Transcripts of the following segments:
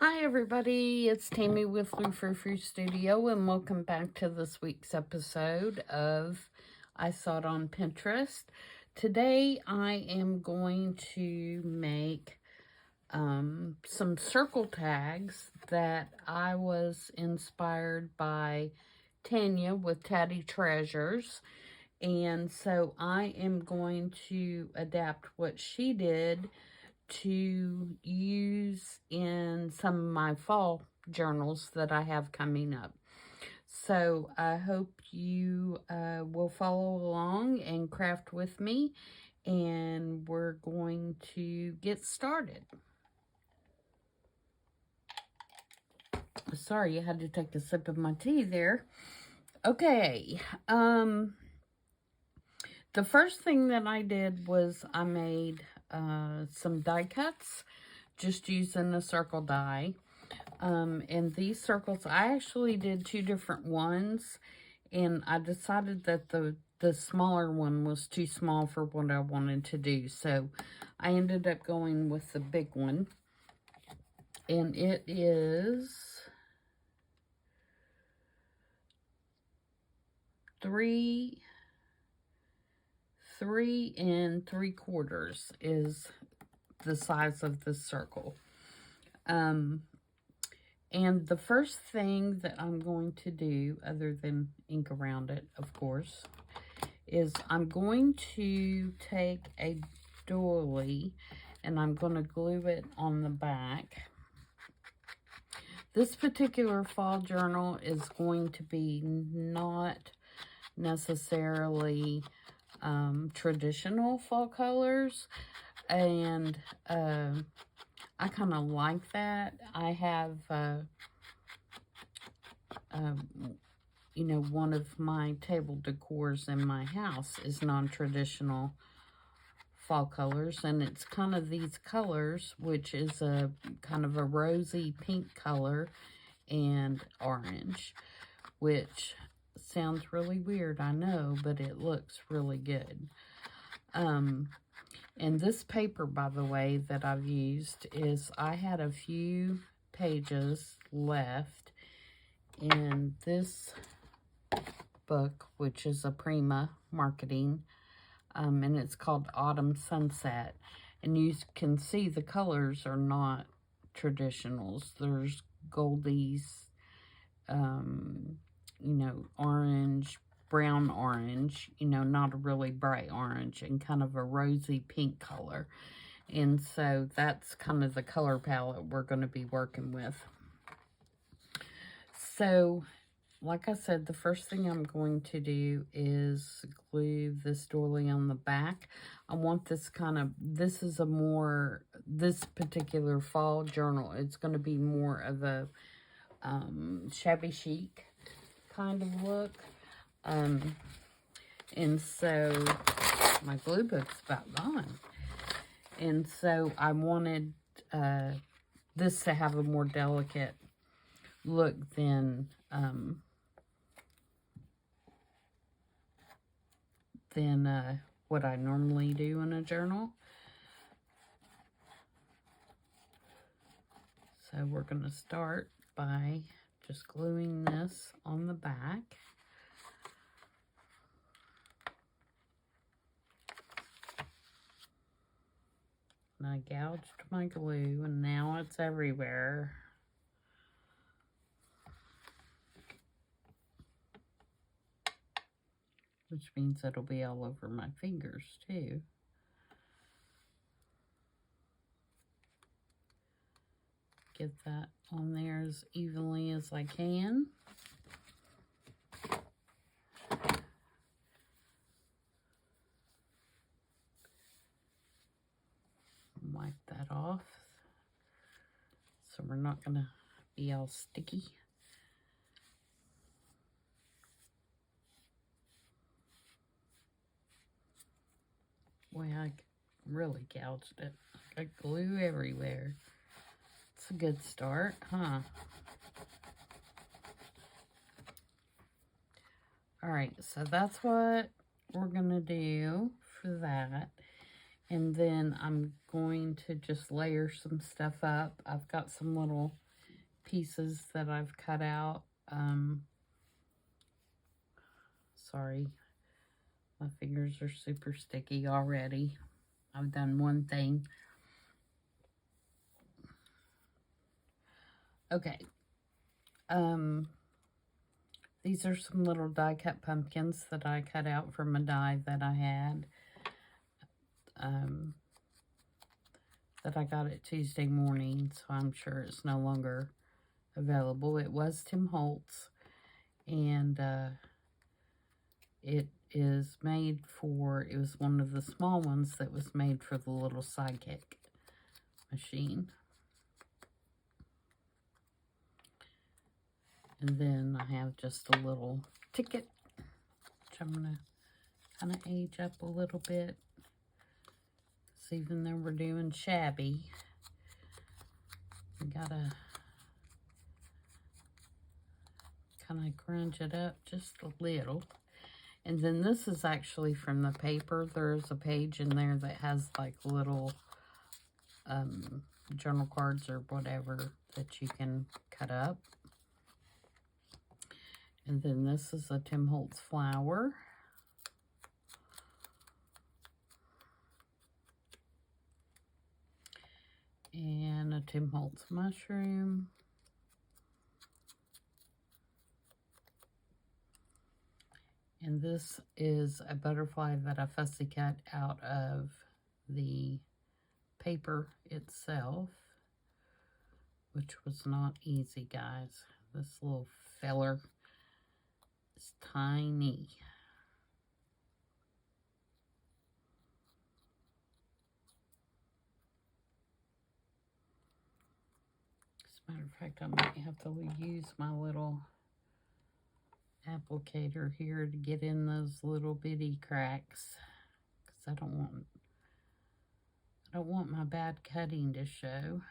Hi everybody, it's Tammy with Frou-frou Studio, and welcome back to this week's episode of I Saw It on Pinterest. Today I am going to make some circle tags that I was inspired by Tanya with Tatty Treasures. And so I am going to adapt what she did to use in some of my fall journals that I have coming up. So I hope you will follow along and craft with me, and we're going to get started. Sorry, I had to take a sip of my tea there. Okay, the first thing that I did was I made some die cuts just using a circle die. And these circles, I actually did two different ones, and I decided that the smaller one was too small for what I wanted to do. So I ended up going with the big one. And it is 3 3¾ is the size of the circle. And the first thing that I'm going to do, other than ink around it, of course, is I'm going to take a doily and I'm going to glue it on the back. This particular fall journal is going to be not necessarily traditional fall colors, and I kind of like that. I have, you know, one of my table decors in my house is non-traditional fall colors, and it's kind of these colors, which is a kind of a rosy pink color and orange, which sounds really weird, I know, but it looks really good. And this paper, by the way, that I've used is, I had a few pages left in this book, which is a Prima marketing, and it's called Autumn Sunset. And you can see the colors are not traditionals. There's goldies, you know, orange, brown orange, you know, not a really bright orange, and kind of a rosy pink color. And so that's kind of the color palette we're going to be working with. So, like I said, the first thing I'm going to do is glue this doily on the back. I want this kind of, this is a more, this particular fall journal, it's going to be more of a shabby chic kind of look. And so my glue book's about gone. And so I wanted this to have a more delicate look than what I normally do in a journal. So we're going to start by just gluing this on the back. And I gouged my glue, and now it's everywhere. Which means it'll be all over my fingers too. Get that on there as evenly as I can. Wipe that off, so we're not going to be all sticky. Boy, I really gouged it. I got glue everywhere. It's a good start, huh? Alright, so that's what we're going to do for that. And then I'm going to just layer some stuff up. I've got some little pieces that I've cut out. Sorry, my fingers are super sticky already. I've done one thing. Okay. These are some little die-cut pumpkins that I cut out from a die that I had. That I got it Tuesday morning, so I'm sure it's no longer available. It was Tim Holtz, and it is made for, it was one of the small ones that was made for the little Sidekick machine. And then I have just a little ticket, which I'm going to kind of age up a little bit. So even though we're doing shabby, we got to kind of grunge it up just a little. And then this is actually from the paper. There's a page in there that has like little journal cards or whatever that you can cut up. And then this is a Tim Holtz flower. And a Tim Holtz mushroom. And this is a butterfly that I fussy cut out of the paper itself, which was not easy, guys. This little feller is tiny. As a matter of fact, I might have to use my little applicator here to get in those little bitty cracks, because I don't want my bad cutting to show.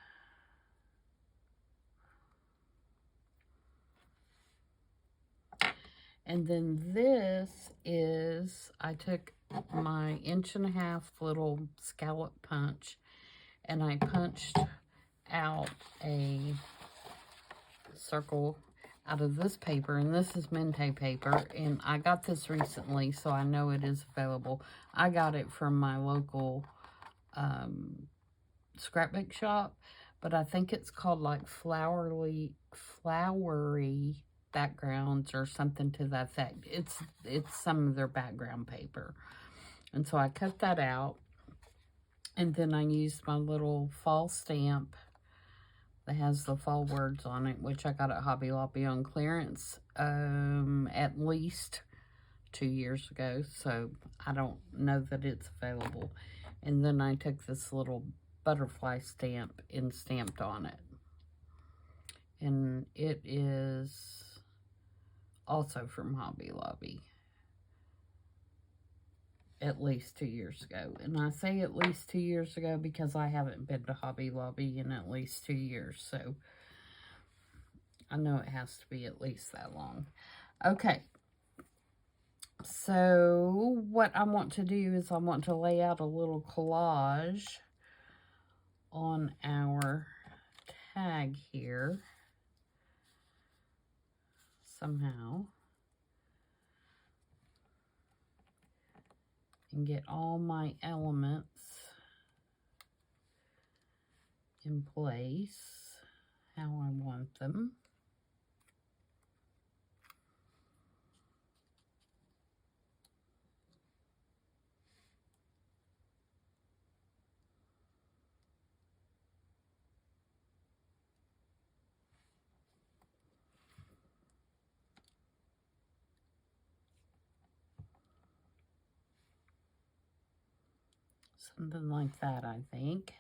And then this is, I took my 1.5-inch little scallop punch and I punched out a circle out of this paper, and this is Mente paper, and I got this recently, so I know it is available. I got it from my local scrapbook shop, but I think it's called like flowery backgrounds or something to that effect. It's some of their background paper. And so I cut that out, and then I used my little fall stamp that has the fall words on it, which I got at Hobby Lobby on clearance at least 2 years ago, so I don't know that it's available. And then I took this little butterfly stamp and stamped on it. And it is also from Hobby Lobby. At least 2 years ago. And I say at least 2 years ago because I haven't been to Hobby Lobby in at least 2 years. So I know it has to be at least that long. Okay. So what I want to do is I want to lay out a little collage on our tag here. Somehow. And get all my elements in place how I want them. Something like that, I think.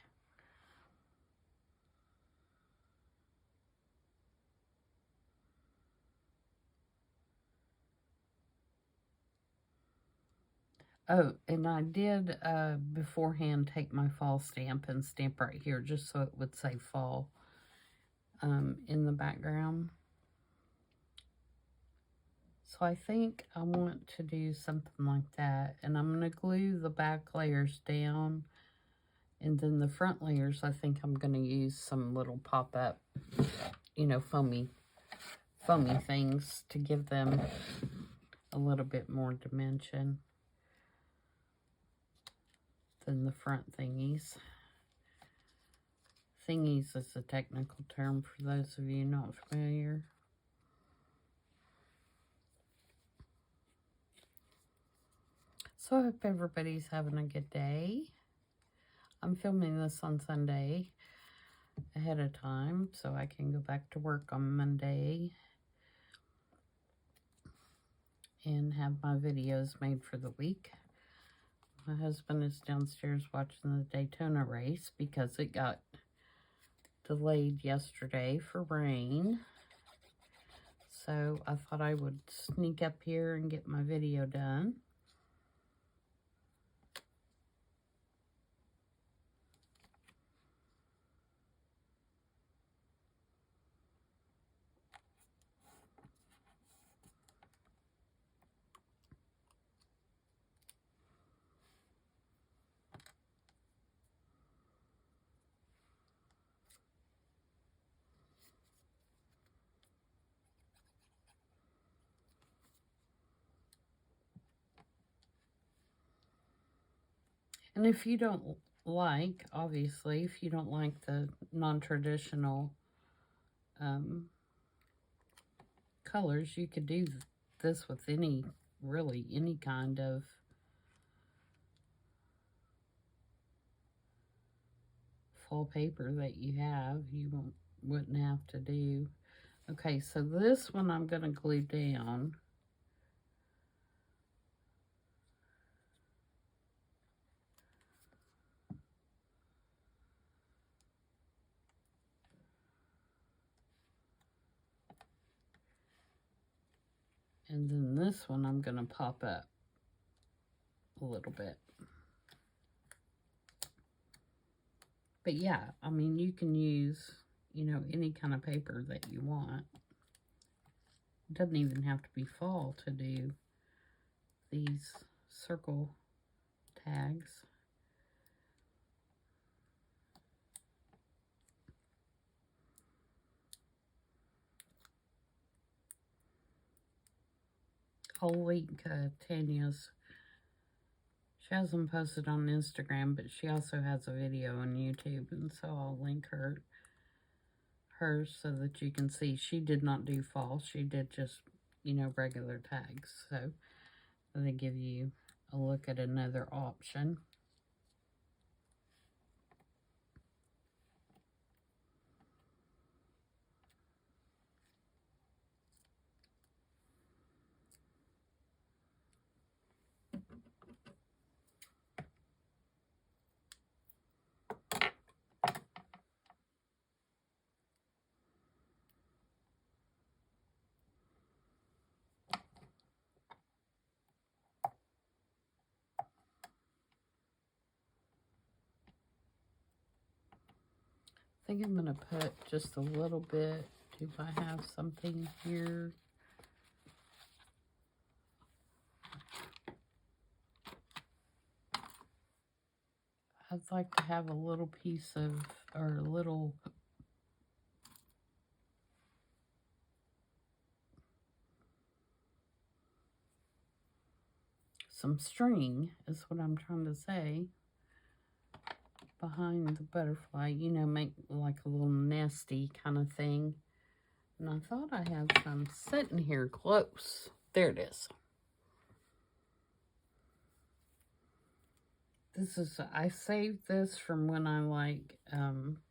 Oh, and I did beforehand take my fall stamp and stamp right here just so it would say fall in the background. So I think I want to do something like that. And I'm going to glue the back layers down. And then the front layers, I think I'm going to use some little pop-up you know, foamy things to give them a little bit more dimension than the front thingies. Thingies is a technical term for those of you not familiar. So I hope everybody's having a good day. I'm filming this on Sunday ahead of time so I can go back to work on Monday and have my videos made for the week. My husband is downstairs watching the Daytona race because it got delayed yesterday for rain. So I thought I would sneak up here and get my video done. And if you don't like, obviously, if you don't like the non-traditional colors, you could do this with really any kind of full paper that you have. You wouldn't have to do. Okay, so this one I'm going to glue down. And then this one I'm going to pop up a little bit. But yeah, I mean, you can use, you know, any kind of paper that you want. It doesn't even have to be fall to do these circle tags. I'll link Tanya's. She hasn't posted on Instagram, but she also has a video on YouTube, and so I'll link hers so that you can see. She did not do fall. She did just, you know, regular tags. So they give you a look at another option. I think I'm going to put just a little bit. Do I have something here? I'd like to have a little piece of, or a little some string is what I'm trying to say behind the butterfly, you know, make like a little nesty kind of thing. And I thought I had some sitting here close. There it is. This is, I saved this from when I like am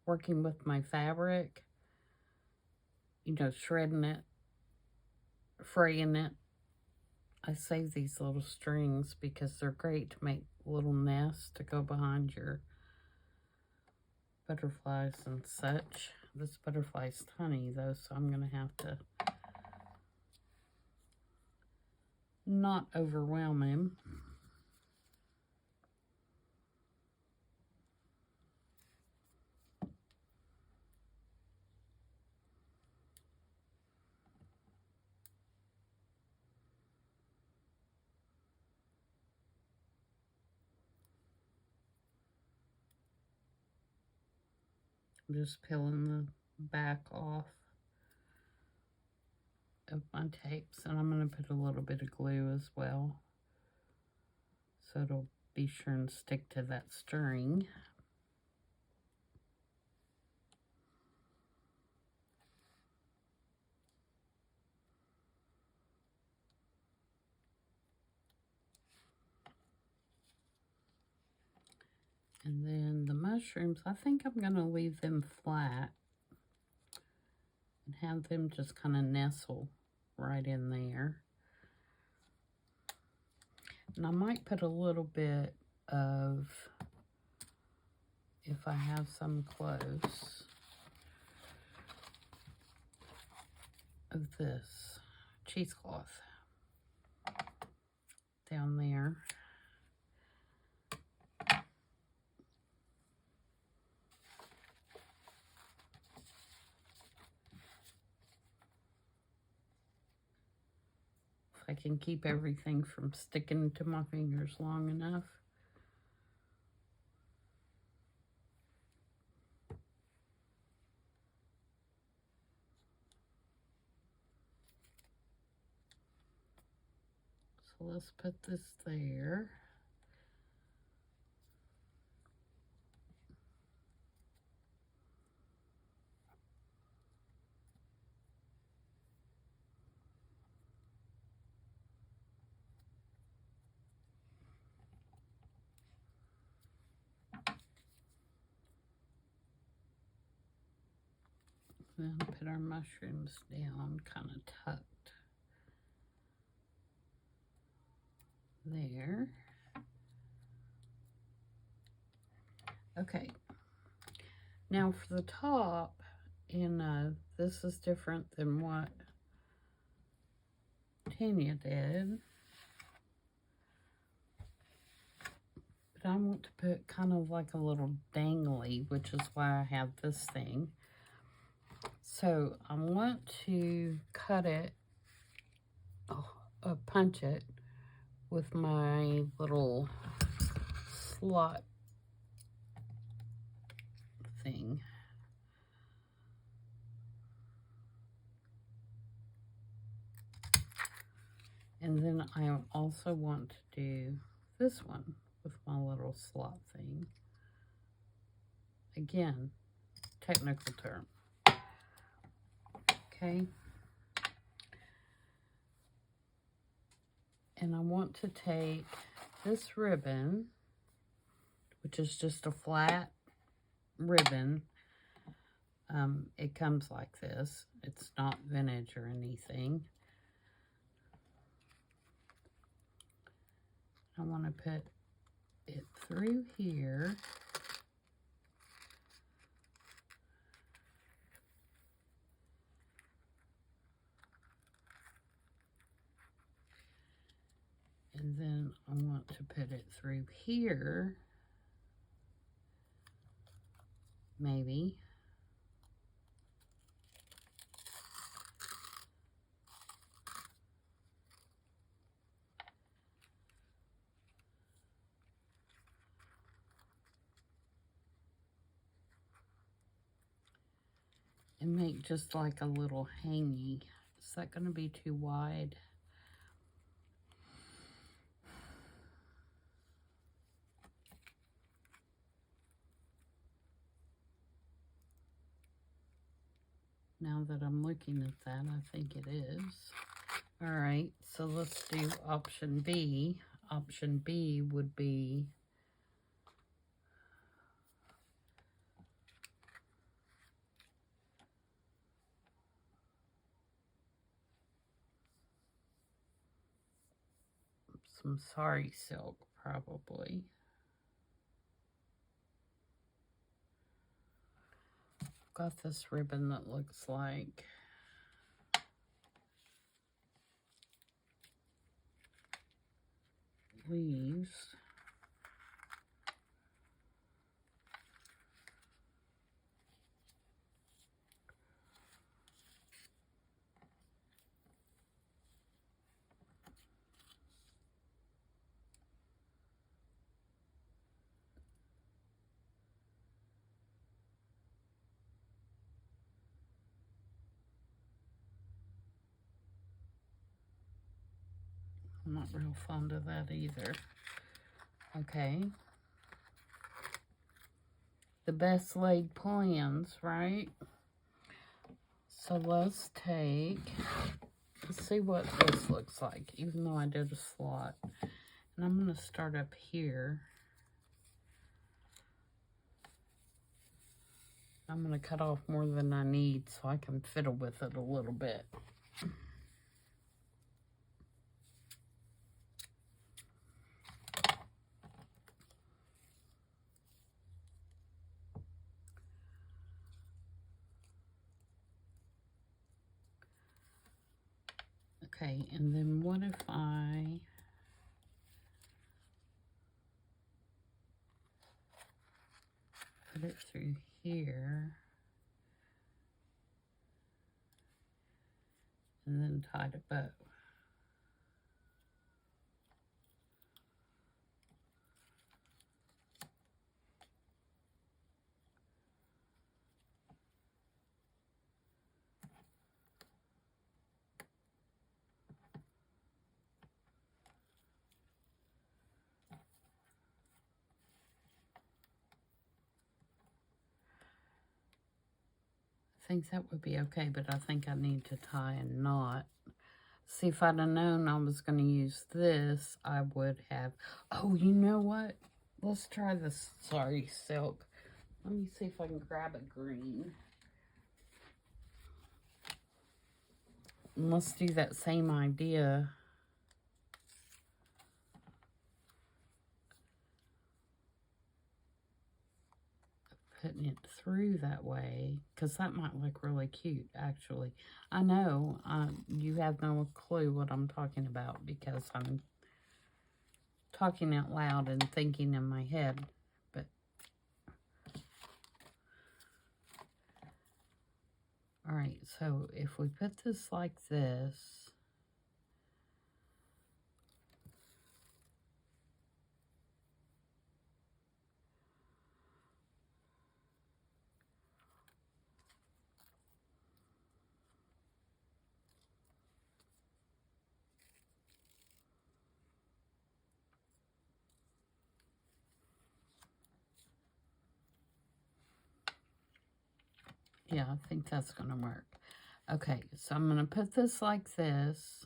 working with my fabric, you know, shredding it, fraying it. I save these little strings because they're great to make little nests to go behind your butterflies and such. This butterfly's tiny though, so I'm going to have to not overwhelm him. I'm just peeling the back off of my tapes, and I'm going to put a little bit of glue as well, so it'll be sure and stick to that string. And then the mushrooms, I think I'm going to leave them flat and have them just kind of nestle right in there. And I might put a little bit of, if I have some close, of this cheesecloth down there. If I can keep everything from sticking to my fingers long enough. So let's put this there. Then put our mushrooms down, kind of tucked there. Okay, now for the top, and this is different than what Tanya did, but I want to put kind of like a little dangly, which is why I have this thing. So I want to cut it, punch it with my little slot thing. And then I also want to do this one with my little slot thing. Again, technical term. Okay. And I want to take this ribbon, which is just a flat ribbon. It comes like this. It's not vintage or anything. I want to put it through here. And then I want to put it through here, maybe. And make just like a little hangy. Is that going to be too wide? Now that I'm looking at that, I think it is. All right, so let's do option B. Option B would be some sari silk, probably. I've got this ribbon that looks like leaves. I'm not real fond of that either. Okay. The best laid plans, right? So let's see what this looks like, even though I did a slot. And I'm going to start up here. I'm going to cut off more than I need so I can fiddle with it a little bit. Okay, and then what if I put it through here and then tied a bow? I think that would be okay, but I think I need to tie a knot. See, if I'd have known I was going to use this, I would have... Oh, you know what? Let's try this sari silk. Let me see if I can grab a green. And let's do that same idea. Putting it through that way, because that might look really cute, actually. I know you have no clue what I'm talking about because I'm talking out loud and thinking in my head, but all right, so if we put this like this, yeah, I think that's going to work. Okay, so I'm going to put this like this.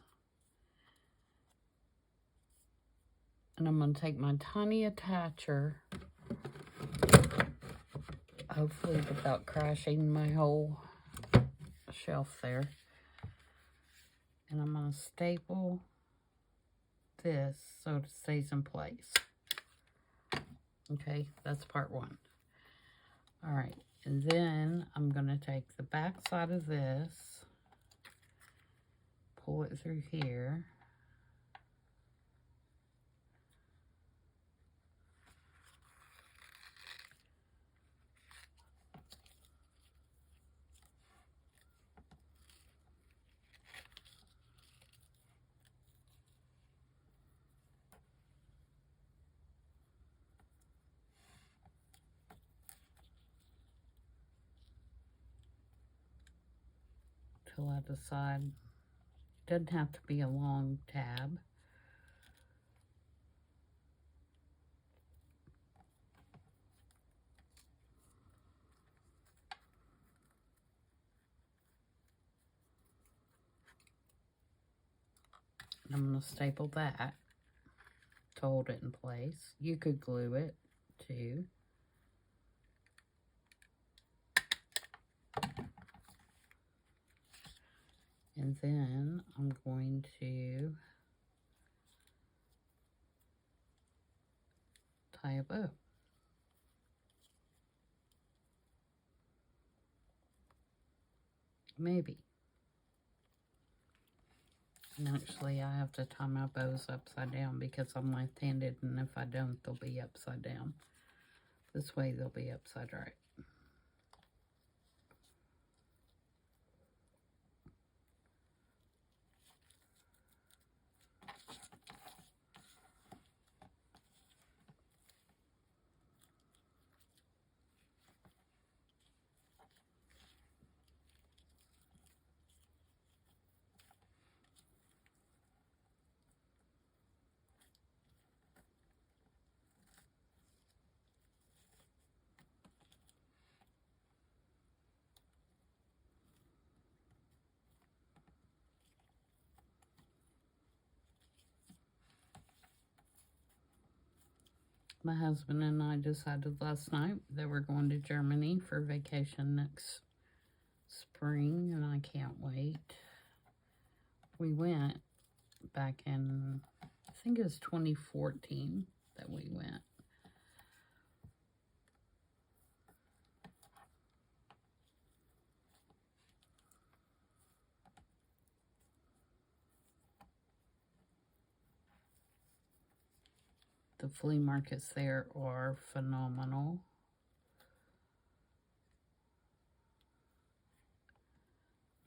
And I'm going to take my tiny attacher, hopefully without crashing my whole shelf there. And I'm going to staple this so it stays in place. Okay, that's part one. All right, and then I'm going to take the back side of this, pull it through here. Till I decide. Doesn't have to be a long tab. I'm going to staple that to hold it in place. You could glue it too. And then I'm going to tie a bow. Maybe. And actually, I have to tie my bows upside down because I'm left-handed, and if I don't, they'll be upside down. This way, they'll be upside right. My husband and I decided last night that we're going to Germany for vacation next spring, and I can't wait. We went back in, I think it was 2014 that we went. The flea markets there are phenomenal.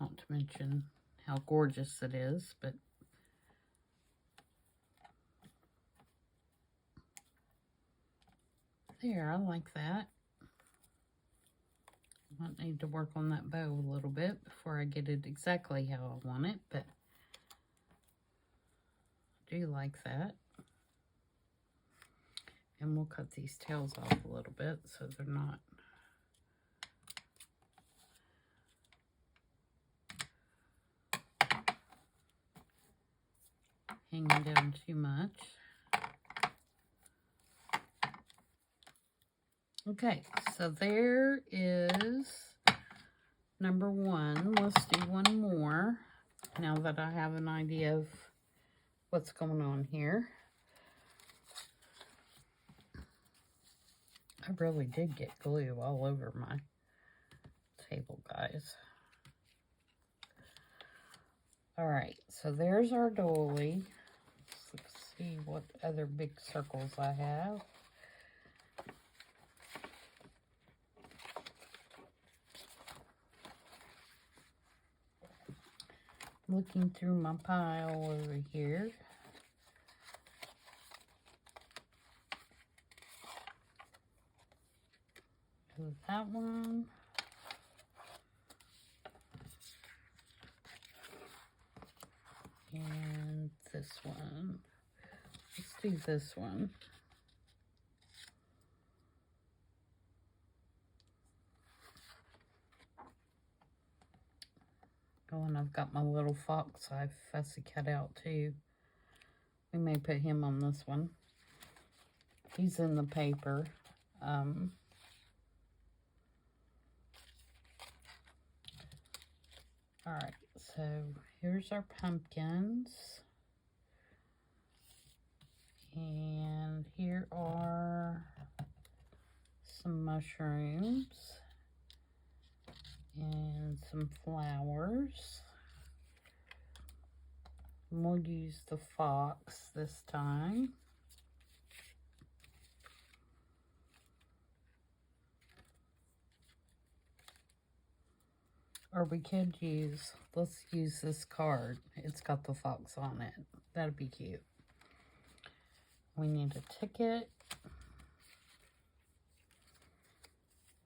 Not to mention how gorgeous it is, but there, I like that. Might need to work on that bow a little bit before I get it exactly how I want it, but I do like that. And we'll cut these tails off a little bit so they're not hanging down too much. Okay, so there is number one. Let's do one more now that I have an idea of what's going on here. I really did get glue all over my table, guys. All right, so there's our doily. Let's see what other big circles I have. Looking through my pile over here. There's that one. And this one. Let's do this one. Oh, and I've got my little fox I've fussy cut out too. We may put him on this one. He's in the paper. Alright, so here's our pumpkins. And here are some mushrooms. And some flowers. And we'll use the fox this time. Or we could use, let's use this card. It's got the fox on it. That'd be cute. We need a ticket.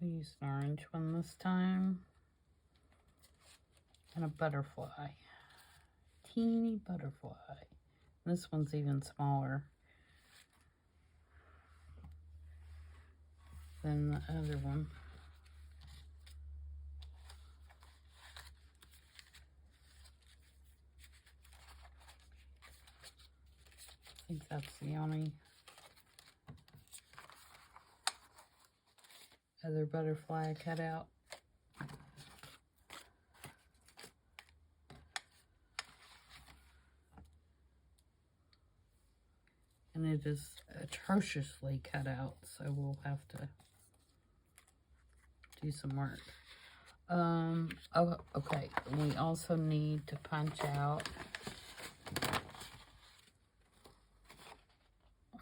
We used an orange one this time. And a butterfly. Teeny butterfly. This one's even smaller than the other one. I think that's the only other butterfly I cut out. And it is atrociously cut out, so we'll have to do some work. Oh, okay. We also need to punch out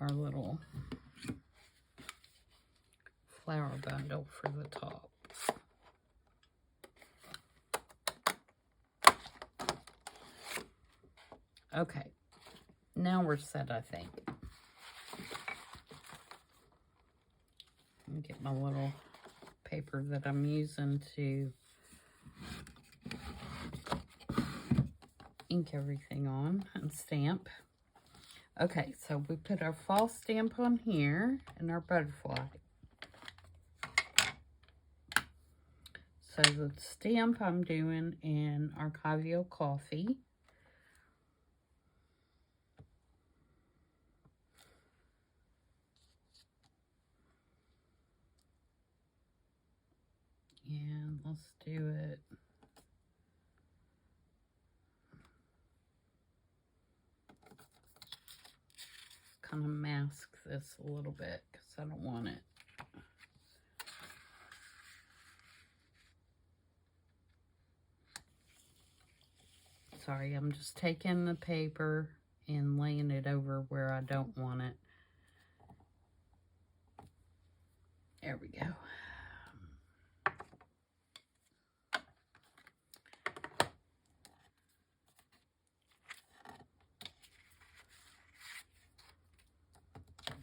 our little flower bundle for the top. Okay, now we're set, I think. Let me get my little paper that I'm using to ink everything on and stamp. Okay, so we put our fall stamp on here and our butterfly. So the stamp I'm doing in Archival Coffee. And let's do it. Kind of mask this a little bit because I don't want it. Sorry, I'm just taking the paper and laying it over where I don't want it. There we go.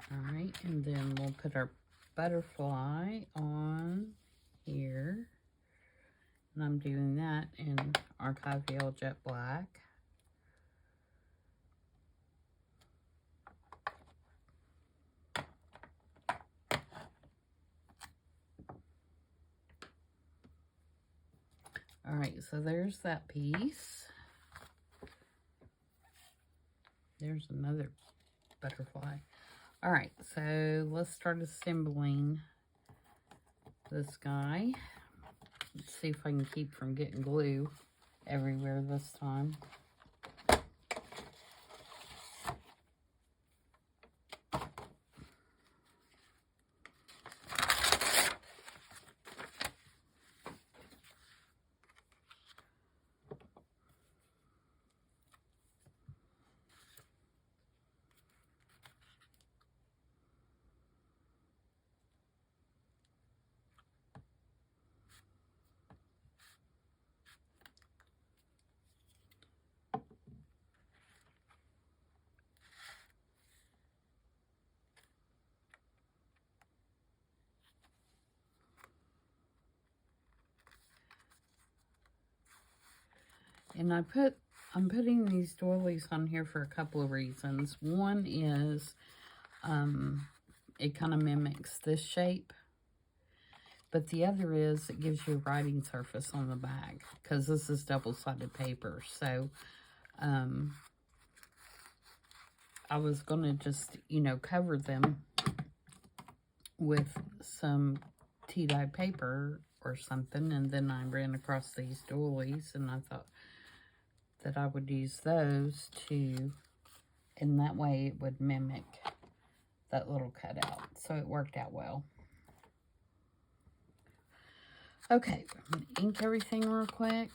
All right, and then we'll put our butterfly on here. And I'm doing that in Archive Yellow Jet Black. All right, so there's that piece. There's another butterfly. All right, so let's start assembling this guy. Let's see if I can keep from getting glue everywhere this time. And I'm putting these doilies on here for a couple of reasons. One is it kind of mimics this shape. But the other is it gives you a writing surface on the back because this is double-sided paper. So I was going to just, you know, cover them with some tea-dye paper or something. And then I ran across these doilies and I thought that I would use those to, and that way it would mimic that little cutout. So it worked out well. Okay, I'm going to ink everything real quick.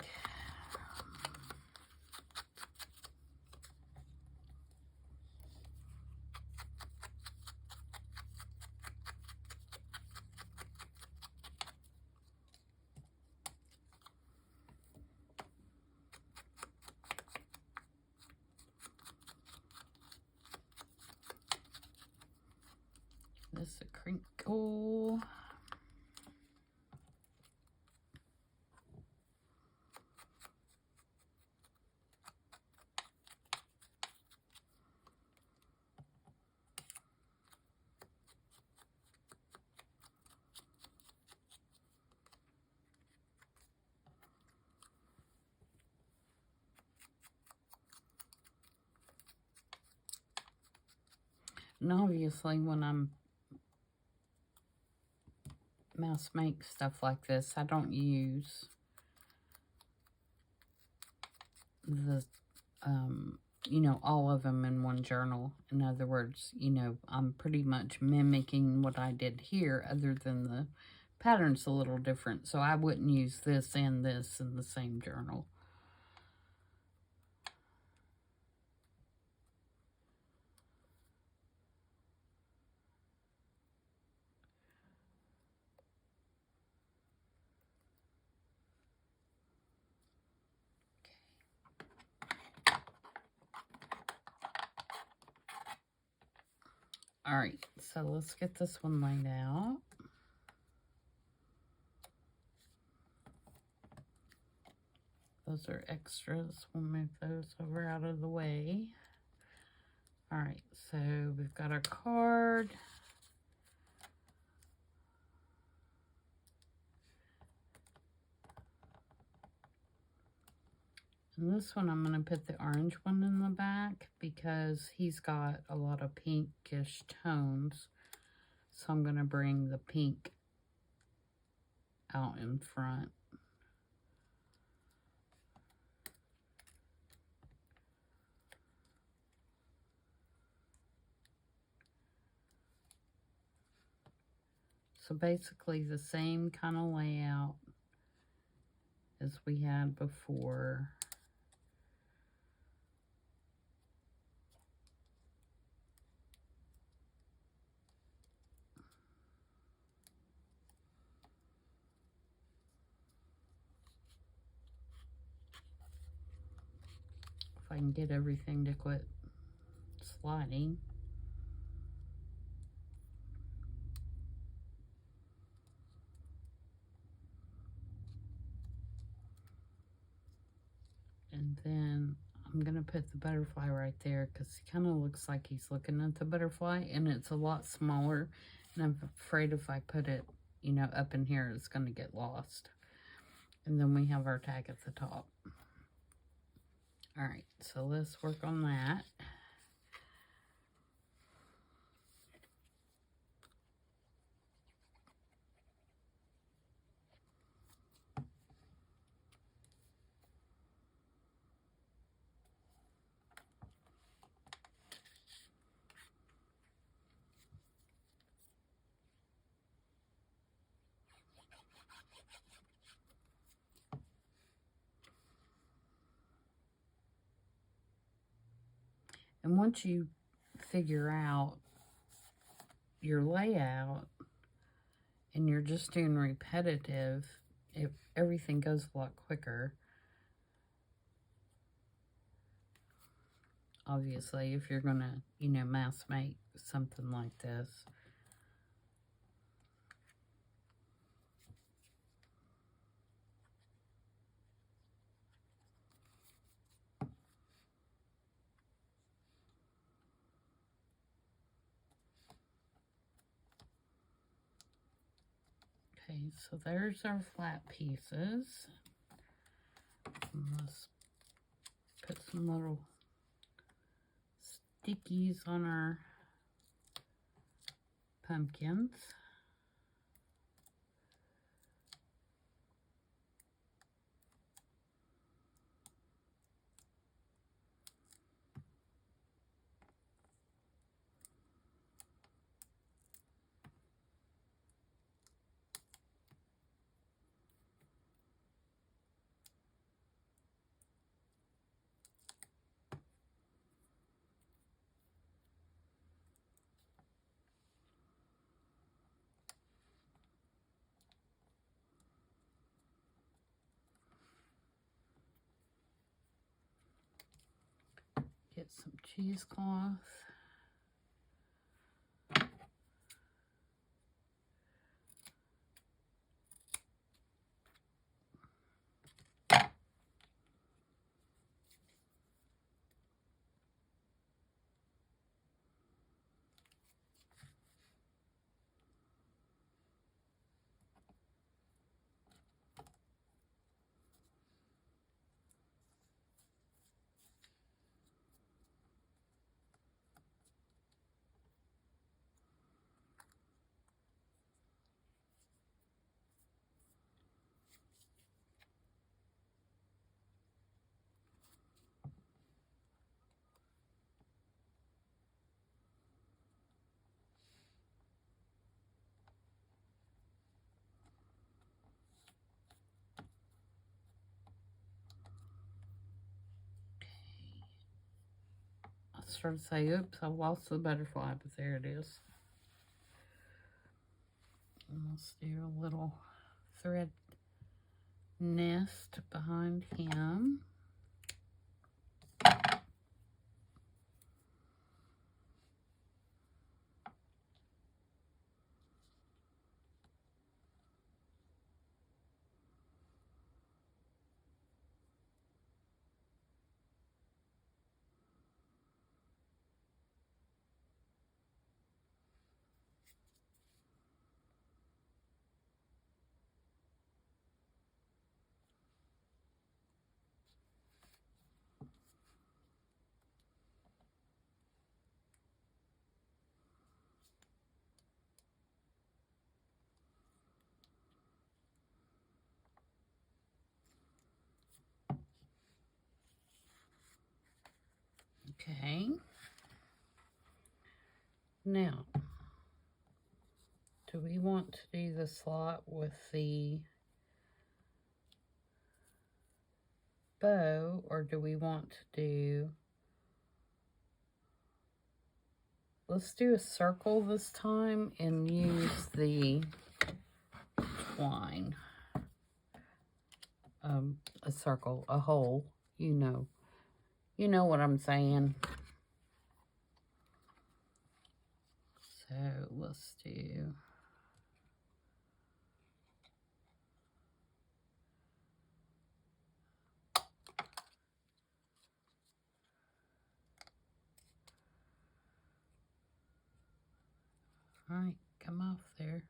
This is a crinkle. And obviously when I'm mouse make stuff like this, I don't use the, you know, all of them in one journal. In other words, you know, I'm pretty much mimicking what I did here, other than the pattern's a little different. So I wouldn't use this and this in the same journal. All right, so let's get this one laid out. Those are extras. We'll move those over out of the way. All right, so we've got our card. And this one, I'm going to put the orange one in the back because he's got a lot of pinkish tones. So I'm going to bring the pink out in front. So basically the same kind of layout as we had before. If I can get everything to quit sliding. And then I'm going to put the butterfly right there because he kind of looks like he's looking at the butterfly, and it's a lot smaller. And I'm afraid if I put it, you know, up in here, it's going to get lost. And then we have our tag at the top. All right, so let's work on that. And once you figure out your layout and you're just doing repetitive, everything goes a lot quicker. Obviously, if you're gonna, you know, mass make something like this. Okay, so there's our flat pieces. And let's put some little stickies on our pumpkins. Get some cheesecloth. I started to say, oops, I lost the butterfly, but there it is. And let's do a little thread nest behind him. Okay. Now, do we want to do the slot with the bow, or do we want to do... Let's do a circle this time and use the twine. A circle, a hole, you know what I'm saying. So let's do... All right, come off there.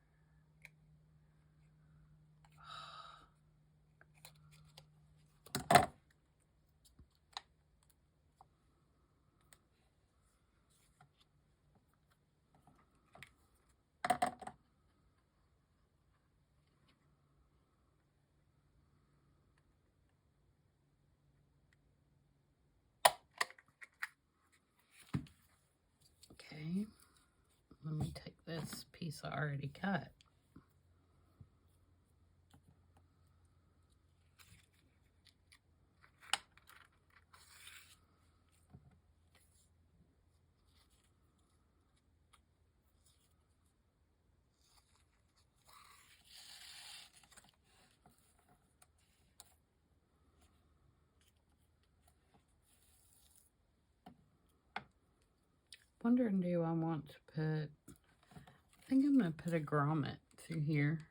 Okay, let me take this piece I already cut. Wondering, do I want to put... I think I'm going to put a grommet through here.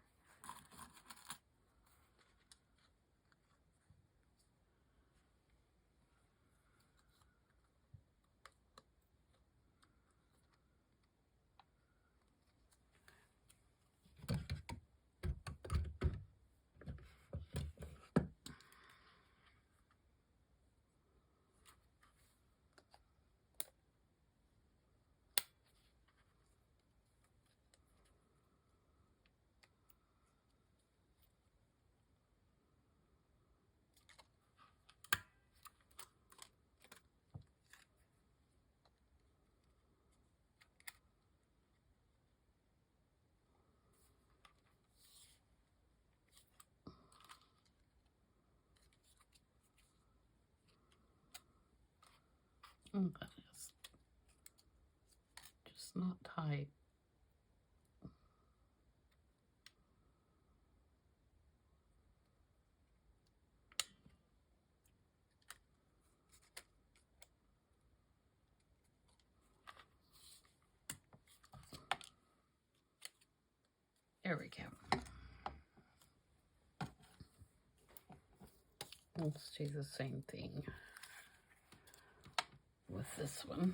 Oh, that is just not tight. There we go. Let's do the same thing with this one.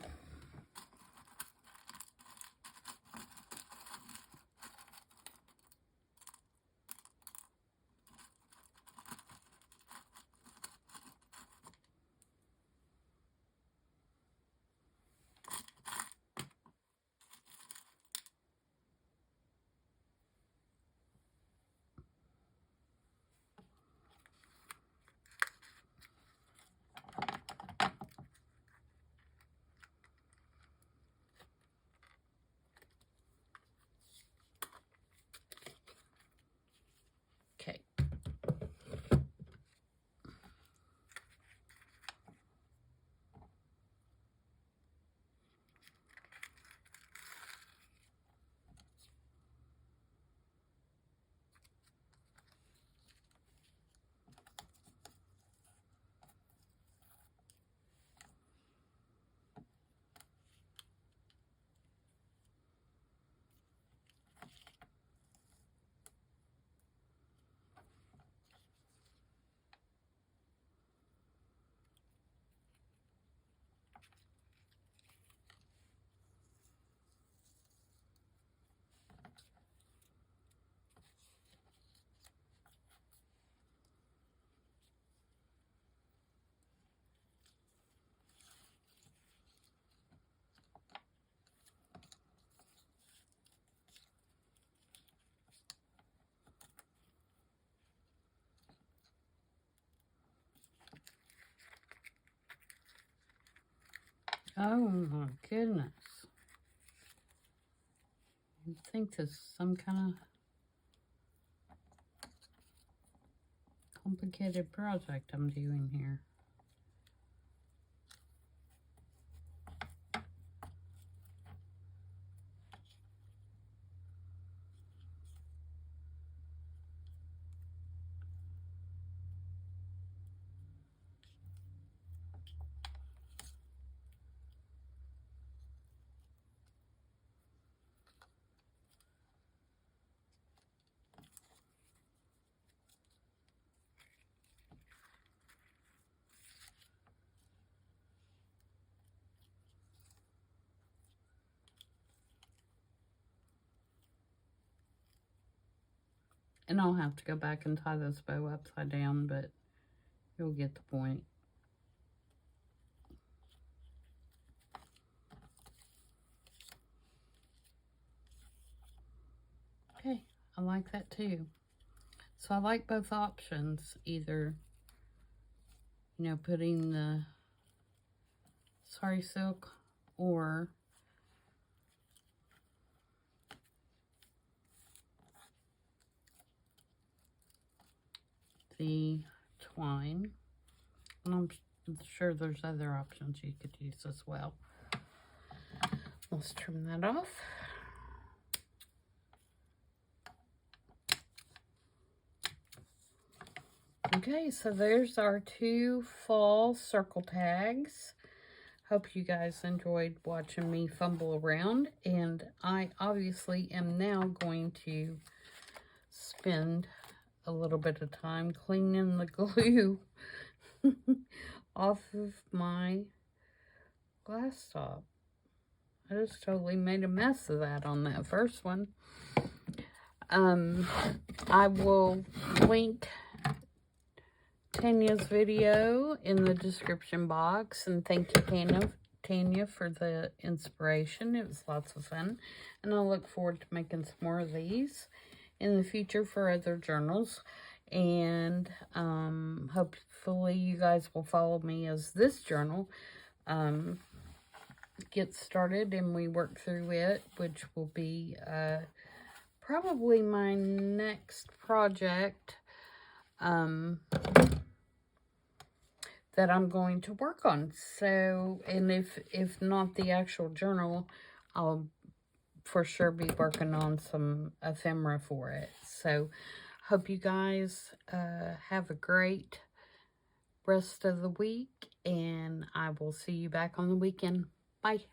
Oh my goodness. I think this is some kind of complicated project I'm doing here. And I'll have to go back and tie this bow upside down, but you'll get the point. Okay, I like that too. So I like both options, either, you know, putting the sari silk or the twine. And I'm sure there's other options you could use as well. Let's trim that off. Okay, so there's our 2 fall circle tags. Hope you guys enjoyed watching me fumble around, and I obviously am now going to spend a little bit of time cleaning the glue off of my glass top. I just totally made a mess of that on that first one. I will link Tanya's video in the description box, and thank you, Tanya, for the inspiration. It was lots of fun, and I look forward to making some more of these in the future for other journals. And hopefully you guys will follow me as this journal gets started and we work through it, which will be probably my next project that I'm going to work on. So, and if not the actual journal, I'll for sure be working on some ephemera for it. So, hope you guys have a great rest of the week, and I will see you back on the weekend. Bye.